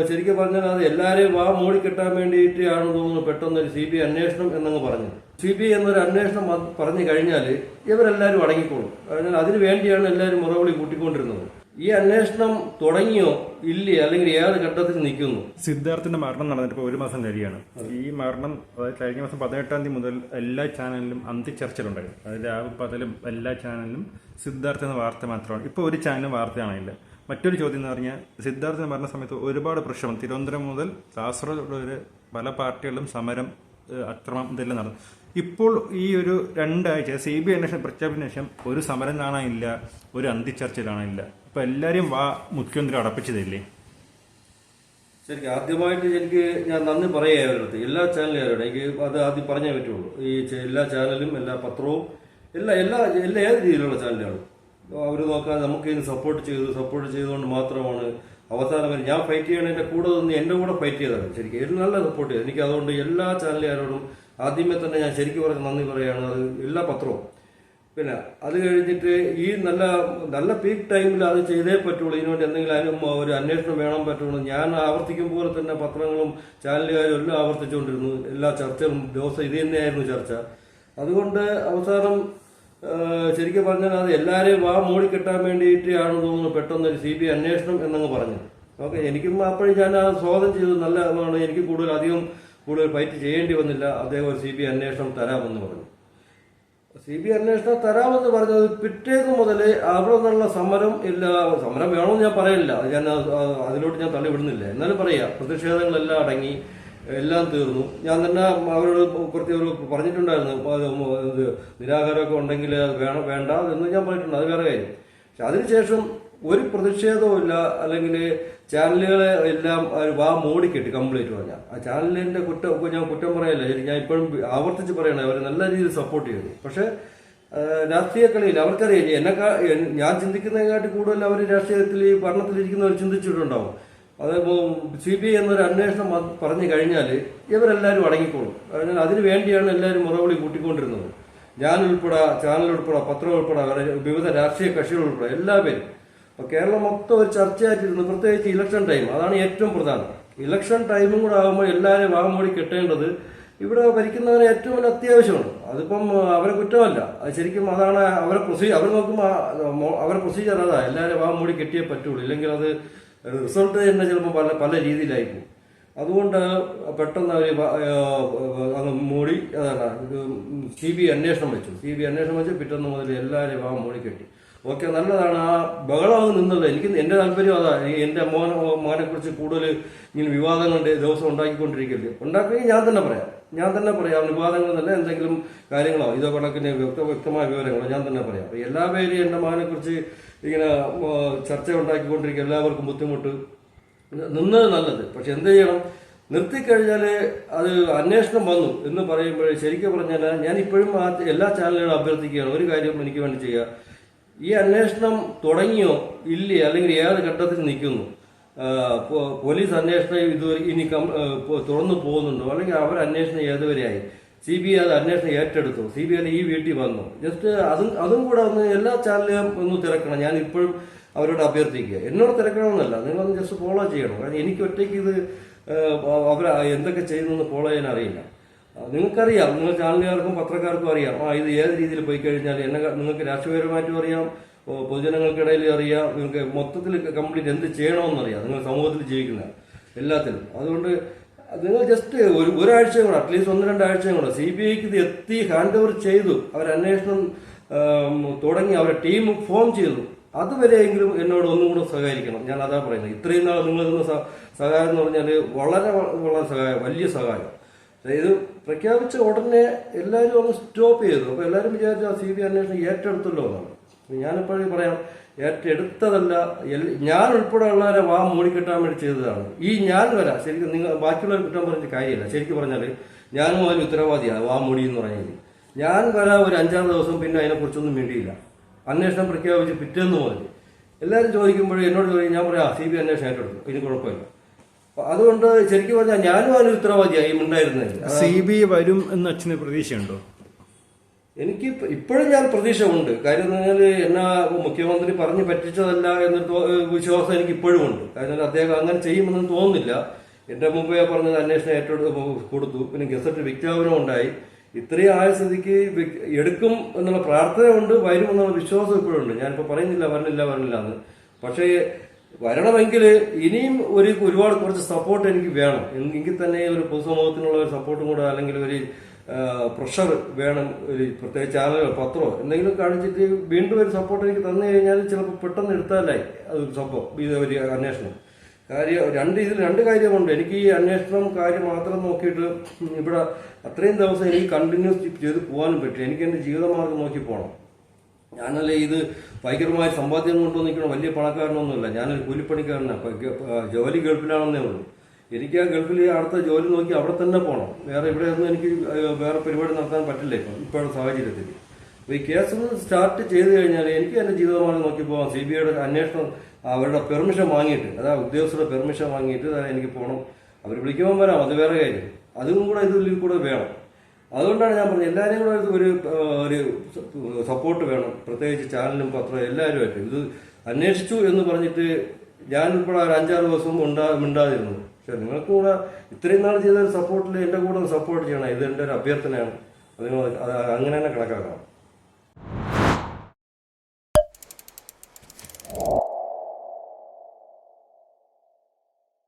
ശരിക്കും പറഞ്ഞാൽ അത് എല്ലാവരെയും മൂടിക്കെട്ടാൻ വേണ്ടിയിട്ടാണെന്ന് തോന്നുന്നു പെട്ടെന്നൊരു CBI അന്വേഷണം എന്നങ്ങ് പറഞ്ഞു. CBI എന്നൊരു അന്വേഷണം പറഞ്ഞു കഴിഞ്ഞാൽ ഇവരെല്ലാവരും അടങ്ങിക്കോളും. അതിനാൽ അതിനു വേണ്ടിയാണ് എല്ലാവരും മുറവിളി കൂട്ടിക്കൊണ്ടിരുന്നത്. ഈ അന്വേഷണം തുടങ്ങിയോ ഇല്ലേ, അല്ലെങ്കിൽ ഏത് ഘട്ടത്തിൽ നിൽക്കുന്നു? സിദ്ധാർത്ഥിന്റെ മരണം നടന്നിട്ട് ഇപ്പോൾ 1 മാസം കഴിയാണ്. ഈ മരണം അതായത് കഴിഞ്ഞ മാസം 18-ാം തീയതി മുതൽ എല്ലാ ചാനലിലും അന്ത്യചർച്ചകളുണ്ടായിരുന്നു. അതായത് രാവിലെ പകലും എല്ലാ ചാനലിലും സിദ്ധാർത്ഥ എന്ന വാർത്ത മാത്രമാണ്. ഇപ്പോൾ ഒരു ചാനലും വാർത്തയാണില്ല. മറ്റൊരു ചോദ്യം എന്ന് പറഞ്ഞാൽ സിദ്ധാർത്ഥിന്റെ മരണ സമയത്ത് ഒരുപാട് പ്രശ്നം തിരുവനന്തപുരം മുതൽ കാസർഗോഡ് വരെ പല പാർട്ടികളിലും സമരം, അക്രമം ഇതെല്ലാം നടന്നു. ഇപ്പോൾ ഈ ഒരു 2 ആഴ്ച CBI അന്വേഷണം പ്രഖ്യാപിച്ചതിന് ശേഷം ഒരു സമരം കാണാനില്ല, ഒരു അന്ത്യചർച്ച കാണാനില്ല. ഇപ്പൊ എല്ലാരും മുഖ്യമന്ത്രി അടപ്പിച്ചതല്ലേ? ശരിക്കും ആദ്യമായിട്ട് ഞാൻ നന്ദി പറയാവരുടെ എല്ലാ ചാനലുകാരോടും. എനിക്ക് അത് ആദ്യം പറഞ്ഞേ പറ്റുള്ളൂ. ഈ എല്ലാ ചാനലും എല്ലാ പത്രവും എല്ലാ ഏത് രീതിയിലുള്ള ചാനലുകളും അവർ നോക്കാതെ നമുക്ക് ഇതിന് സപ്പോർട്ട് ചെയ്തുകൊണ്ട് മാത്രമാണ് അവസാനം വരെ ഞാൻ ഫൈറ്റ് ചെയ്യണതിന്റെ കൂടെ നിന്ന് എന്റെ കൂടെ ഫൈറ്റ് ചെയ്തതാണ്. ശരിക്കും നല്ല സപ്പോർട്ട് ചെയ്തു എനിക്ക്. അതുകൊണ്ട് എല്ലാ ചാനലുകാരോടും ആദ്യമേ തന്നെ ഞാൻ ശരിക്കും പറഞ്ഞ് നന്ദി പറയുകയാണ്. അത് എല്ലാ പത്രവും. പിന്നെ അത് കഴിഞ്ഞിട്ട് ഈ നല്ല പീക്ക് ടൈമിൽ അത് ചെയ്തേ പറ്റുള്ളൂ. ഇതിനുവേണ്ടി എന്തെങ്കിലും ഒരു അന്വേഷണം വേണം പറ്റുള്ളൂ. ഞാൻ ആവർത്തിക്കും പോലെ തന്നെ പത്രങ്ങളും ചാനലുകാരും എല്ലാം ആവർത്തിച്ചുകൊണ്ടിരുന്നു. എല്ലാ ചർച്ചകളും ദിവസം ഇത് തന്നെയായിരുന്നു ചർച്ച. അതുകൊണ്ട് അവസാനം ശരിക്കും പറഞ്ഞാൽ അത് എല്ലാവരെയും മൂടിക്കെട്ടാൻ വേണ്ടിയിട്ടാണെന്ന് തോന്നുന്നു പെട്ടെന്നൊരു CBI അന്വേഷണം എന്നങ്ങ് പറഞ്ഞു. ഓക്കെ, എനിക്കും അപ്പോഴും ഞാൻ സ്വാഗതം ചെയ്തു. നല്ലതാണ്. എനിക്ക് കൂടുതൽ ഫൈറ്റ് ചെയ്യേണ്ടി വന്നില്ല. അദ്ദേഹം ഒരു CBI അന്വേഷണം തരാമെന്ന് പറഞ്ഞു. CBI അന്വേഷണം തരാമെന്ന് പറഞ്ഞത് പിറ്റേന്ന് മുതൽ അവിടെ നിന്നുള്ള സമരം വേണമെന്ന് ഞാൻ പറയില്ല. അതിലോട്ട് ഞാൻ തള്ളിവിടുന്നില്ല. എന്നാലും പറയാം, പ്രതിഷേധങ്ങളെല്ലാം അടങ്ങി, എല്ലാം തീർന്നു. ഞാൻ തന്നെ അവരോട് പറഞ്ഞിട്ടുണ്ടായിരുന്നു, നിരാഹാരമൊക്കെ ഉണ്ടെങ്കിൽ അത് വേണ്ട എന്ന് ഞാൻ പറഞ്ഞിട്ടുണ്ട്. അത് വേറെ കാര്യം. പക്ഷെ അതിനുശേഷം ഒരു പ്രതിഷേധവും ഇല്ല. അല്ലെങ്കിൽ ചാനലുകളെ എല്ലാം മൂടിക്കെട്ടി കംപ്ലീറ്റ് പറഞ്ഞാൽ ആ ചാനലിന്റെ ഞാൻ കുറ്റം പറയല്ല. ഞാൻ ഇപ്പോഴും ആവർത്തിച്ച് പറയണേ, അവർ നല്ല രീതിയിൽ സപ്പോർട്ട് ചെയ്തു. പക്ഷെ രാഷ്ട്രീയ കളിയിൽ അവർക്കറിയാം ഞാൻ ചിന്തിക്കുന്നതിനെക്കാട്ടി കൂടുതൽ അവർ രാഷ്ട്രീയത്തിൽ ഈ ഭരണത്തിലിരിക്കുന്നവർ ചിന്തിച്ചിട്ടുണ്ടാവും. അതേപോ CBI എന്നൊരു അന്വേഷണം പറഞ്ഞു കഴിഞ്ഞാൽ ഇവരെല്ലാവരും അടങ്ങിക്കോളും. അതിനാൽ അതിനു വേണ്ടിയാണ് എല്ലാവരും മുറവിളി കൂട്ടിക്കൊണ്ടിരുന്നത്. ചാനൽ ഉൾപ്പെടെ പത്രം ഉൾപ്പെടെ വിവിധ രാഷ്ട്രീയ കക്ഷികൾ ഉൾപ്പെടെ എല്ലാവരും. അപ്പൊ കേരളം മൊത്തം ഒരു ചർച്ചയായിട്ടിരുന്നു. പ്രത്യേകിച്ച് ഇലക്ഷൻ ടൈം, അതാണ് ഏറ്റവും പ്രധാനം. ഇലക്ഷൻ ടൈമും കൂടെ ആകുമ്പോൾ എല്ലാവരും മൂടി കെട്ടേണ്ടത് ഇവിടെ ഭരിക്കുന്നവരെ ഏറ്റവും വലിയ അത്യാവശ്യമാണ്. അതിപ്പം അവരെ കുറ്റമല്ല. അത് ശരിക്കും അതാണ് അവർ നോക്കുമ്പോൾ അവരെ പ്രൊസീജിയർ അതാ. എല്ലാവരും മൂടി കെട്ടിയേ പറ്റുള്ളൂ. ഇല്ലെങ്കിൽ അത് റിസൾട്ട് തന്നെ ചിലപ്പോൾ പല രീതിയിലായിരിക്കും. അതുകൊണ്ട് പെട്ടെന്ന് അവർ മൂടി CBI അന്വേഷണം വെച്ചു. പിറ്റേന്ന് മുതൽ എല്ലാവരും മൂടി കെട്ടി. ഓക്കെ, നല്ലതാണ്. ആ ബഹളം നിന്നുള്ളത് എന്റെ താല്പര്യം അതാ. എന്റെ മോനെ കുറിച്ച് കൂടുതൽ ഇങ്ങനെ വിവാദങ്ങൾ ദിവസം ഉണ്ടാക്കിക്കൊണ്ടിരിക്കില്ലേ. ഉണ്ടാക്കുകയും ഞാൻ തന്നെ പറയാം. വിവാദങ്ങൾ തന്നെ എന്തെങ്കിലും കാര്യങ്ങളോ ഇതോ കണക്കിന് വ്യക്തമായ വിവരങ്ങളോ ഞാൻ തന്നെ പറയാം. എല്ലാ പേരും എന്റെ മകനെ കുറിച്ച് ഇങ്ങനെ ചർച്ച ഉണ്ടാക്കിക്കൊണ്ടിരിക്കുക, എല്ലാവർക്കും ബുദ്ധിമുട്ട് നിന്നത് നല്ലത്. പക്ഷെ എന്ത് ചെയ്യണം, നിർത്തിക്കഴിഞ്ഞാൽ അത് അന്വേഷണം വന്നു എന്ന് പറയുമ്പോൾ ശരിക്കും പറഞ്ഞാൽ ഞാൻ ഇപ്പോഴും എല്ലാ ചാനലുകളും അഭ്യർത്ഥിക്കുകയാണ്, ഒരു കാര്യം എനിക്ക് വേണ്ടി ചെയ്യുക. ഈ അന്വേഷണം തുടങ്ങിയോ ഇല്ലേ, അല്ലെങ്കിൽ ഏത് ഘട്ടത്തിൽ നിൽക്കുന്നു? പോലീസ് അന്വേഷണം ഇതുവരെ ഇനി തുറന്നു പോകുന്നുണ്ടോ, അല്ലെങ്കിൽ അവർ അന്വേഷണം ഏതുവരെയായി? CBI അത് അന്വേഷണം ഏറ്റെടുത്തു. CBI ഈ വീട്ടിൽ വന്നു. ജസ്റ്റ് അതും കൂടെ ഒന്ന് എല്ലാ ചാനലും ഒന്ന് തിരക്കണം. ഞാൻ ഇപ്പോഴും അവരോട് അഭ്യർത്ഥിക്കുക. എന്നോട് തിരക്കണമെന്നല്ല, നിങ്ങളൊന്ന് ജസ്റ്റ് ഫോളോ ചെയ്യണം. കാരണം എനിക്ക് ഒറ്റയ്ക്ക് ഇത് അവർ എന്തൊക്കെ ചെയ്യുന്നെന്ന് ഫോളോ ചെയ്യാൻ അറിയില്ല. നിങ്ങൾക്കറിയാം, നിങ്ങൾ ചാനലുകാർക്കും പത്രക്കാർക്കും അറിയാം ഇത് ഏത് രീതിയിൽ പോയി കഴിഞ്ഞാൽ നിങ്ങൾക്ക് രാഷ്ട്രീയപരമായിട്ടും അറിയാം, പൊതുജനങ്ങൾക്കിടയിൽ അറിയാം, നിങ്ങൾക്ക് മൊത്തത്തിൽ കംപ്ലീറ്റ് എന്ത് ചെയ്യണമെന്നറിയാം. നിങ്ങൾ സമൂഹത്തിൽ ജീവിക്കുന്ന എല്ലാത്തിലും. അതുകൊണ്ട് നിങ്ങൾ ജസ്റ്റ് ഒരാഴ്ചയും കൂടെ, അറ്റ്ലീസ്റ്റ് 1-2 ആഴ്ചയും കൂടെ CBIക്ക് ഇത് എത്തി ഹാൻഡ് ഓവർ ചെയ്തു, അവർ അന്വേഷണം തുടങ്ങി, അവരെ ടീം ഫോം ചെയ്തു. അതുവരെയെങ്കിലും എന്നോട് ഒന്നും കൂടെ സഹകരിക്കണം. ഞാൻ അതാ പറയുന്നത്. ഇത്രയും നാൾ നിങ്ങൾ തന്ന സഹായം എന്ന് പറഞ്ഞാൽ വളരെ വളരെ സഹായം, വലിയ സഹായം. ഇത് പ്രഖ്യാപിച്ച ഉടനെ എല്ലാവരും ഒന്ന് സ്റ്റോപ്പ് ചെയ്തു. അപ്പൊ എല്ലാവരും വിചാരിച്ചു CBI അന്വേഷണം ഏറ്റെടുത്തല്ലോ എന്നാണ്. ഞാനിപ്പോഴും പറയാം, ഏറ്റെടുത്തതല്ല, ഞാൻ ഉൾപ്പെടെ ഉള്ളവരെ മൂടിക്കെട്ടാൻ വേണ്ടി ചെയ്തതാണ്. ഈ ഞാൻ വരാം, ശരിക്കും നിങ്ങൾ ബാക്കിയുള്ളവർ കുറ്റം പറഞ്ഞ കാര്യമില്ല. ശരിക്കും പറഞ്ഞാൽ ഞാൻ മുതൽ ഉത്തരവാദിയാണ് മൂടി എന്ന് പറയുന്നത്. ഞാൻ വരാം ഒരു 5-6 ദിവസം, പിന്നെ അതിനെക്കുറിച്ചൊന്നും വേണ്ടിയില്ല. അന്വേഷണം പ്രഖ്യാപിച്ച് പിറ്റേന്ന് മുതൽ എല്ലാവരും ചോദിക്കുമ്പോഴേ എന്നോട് ചോദിക്കും, ഞാൻ പറയാം CBI അന്വേഷണം ഏറ്റെടുത്തു, ഇനി കുഴപ്പമില്ല. അതുകൊണ്ട് ശരിക്കും പറഞ്ഞാൽ ഞാനും അതിന് ഉത്തരവാദിയായി ഉണ്ടായിരുന്നത്. CBI വരും എന്ന് അച്ഛന് പ്രതീക്ഷയുണ്ടോ? എനിക്ക് ഇപ്പോഴും ഞാൻ പ്രതീക്ഷ ഉണ്ട്. കാര്യം എന്ന് പറഞ്ഞാൽ എന്നാ മുഖ്യമന്ത്രി പറഞ്ഞ് പറ്റിച്ചതല്ല എന്നൊരു വിശ്വാസം എനിക്ക് ഇപ്പോഴും ഉണ്ട്. കാരണം അദ്ദേഹം അങ്ങനെ ചെയ്യുമെന്ന് തോന്നുന്നില്ല. എന്റെ മുമ്പേ പറഞ്ഞത് അന്വേഷണം ഏറ്റെടുത്ത് കൊടുത്തു, പിന്നെ ഗസറ്റ് വിജ്ഞാപനം ഉണ്ടായി. ഇത്രയും ആയ സ്ഥിതിക്ക് എടുക്കും എന്നുള്ള പ്രാർത്ഥന ഉണ്ട്, വരും എന്നുള്ള വിശ്വാസം ഇപ്പോഴും ഉണ്ട്. ഞാനിപ്പോൾ പറയുന്നില്ല വരണില്ല എന്ന്. പക്ഷേ വരണമെങ്കിൽ ഇനിയും ഒരുപാട് കുറച്ച് സപ്പോർട്ട് എനിക്ക് വേണം. എങ്കിൽ തന്നെ ഒരു പൊതുസമൂഹത്തിനുള്ള ഒരു സപ്പോർട്ടും കൂടെ, അല്ലെങ്കിൽ ഒരു പ്രഷർ വേണം. ഒരു പ്രത്യേക ചാനലോ പത്രമോ എന്തെങ്കിലും കാണിച്ചിട്ട് വീണ്ടും ഒരു സപ്പോർട്ട് എനിക്ക് തന്നു കഴിഞ്ഞാൽ ചിലപ്പോൾ പെട്ടെന്ന് എടുത്താലായി അത് സംഭവം. ഇത് ഒരു അന്വേഷണം ഇതിൽ രണ്ട് കാര്യമുണ്ട്. എനിക്ക് ഈ അന്വേഷണം കാര്യം മാത്രം നോക്കിയിട്ട് ഇവിടെ അത്രയും ദിവസം എനിക്ക് കണ്ടിന്യൂസ് ചെയ്ത് പോകാനും പറ്റും. എനിക്ക് എൻ്റെ ജീവിതമാർഗം നോക്കി പോകണം. ഞാനല്ലേ ഇത് ഭയങ്കരമായ സമ്പാദ്യം കൊണ്ടുവന്ന് നിൽക്കണം, വലിയ പണക്കാരനൊന്നുമില്ല. ഞാനൊരു കൂലിപ്പണിക്കാരനാണ്. ജോലി ഗൾഫിലാണെന്നേ ഉള്ളൂ. എനിക്ക് ആ ഗൾഫിൽ അടുത്ത ജോലി നോക്കി അവിടെ തന്നെ പോകണം. ഇവിടെ ഒന്നും എനിക്ക് വേറെ പരിപാടി നടത്താൻ പറ്റില്ല ഇപ്പോഴത്തെ സാഹചര്യത്തിൽ. അപ്പോൾ ഈ കേസ് സ്റ്റാർട്ട് ചെയ്ത് കഴിഞ്ഞാൽ എനിക്ക് എൻ്റെ ജീവിതമാർഗം നോക്കി പോകാം. CBIയുടെ അന്വേഷണം അവരുടെ പെർമിഷൻ വാങ്ങിയിട്ട്, അതായത് ഉദ്യോഗസ്ഥരുടെ പെർമിഷൻ വാങ്ങിയിട്ട് എനിക്ക് പോകണം. അവർ വിളിക്കുമ്പോൾ വരാം, അത് വേറെ കാര്യം. അതും കൂടെ ഇതിൽ കൂടെ വേണം. അതുകൊണ്ടാണ് ഞാൻ പറഞ്ഞത് എല്ലാവരെയും കൂടെ ഒരു സപ്പോർട്ട് വേണം. പ്രത്യേകിച്ച് ചാനലും പത്രവും എല്ലാവരുമായിട്ട് ഇത് അന്വേഷിച്ചു എന്ന് പറഞ്ഞിട്ട് ഞാൻ ഇപ്പോൾ ഒരു 5-6 ദിവസം മിണ്ടാതിരുന്നു. പക്ഷെ നിങ്ങൾക്ക് കൂടെ ഇത്രയും നാൾ ചെയ്ത സപ്പോർട്ടിൽ എൻ്റെ കൂടെ സപ്പോർട്ട് ചെയ്യണം. ഇത് എൻ്റെ ഒരു അഭ്യർത്ഥനയാണ്. അതിന് അങ്ങനെ തന്നെ കണക്കാക്കണം.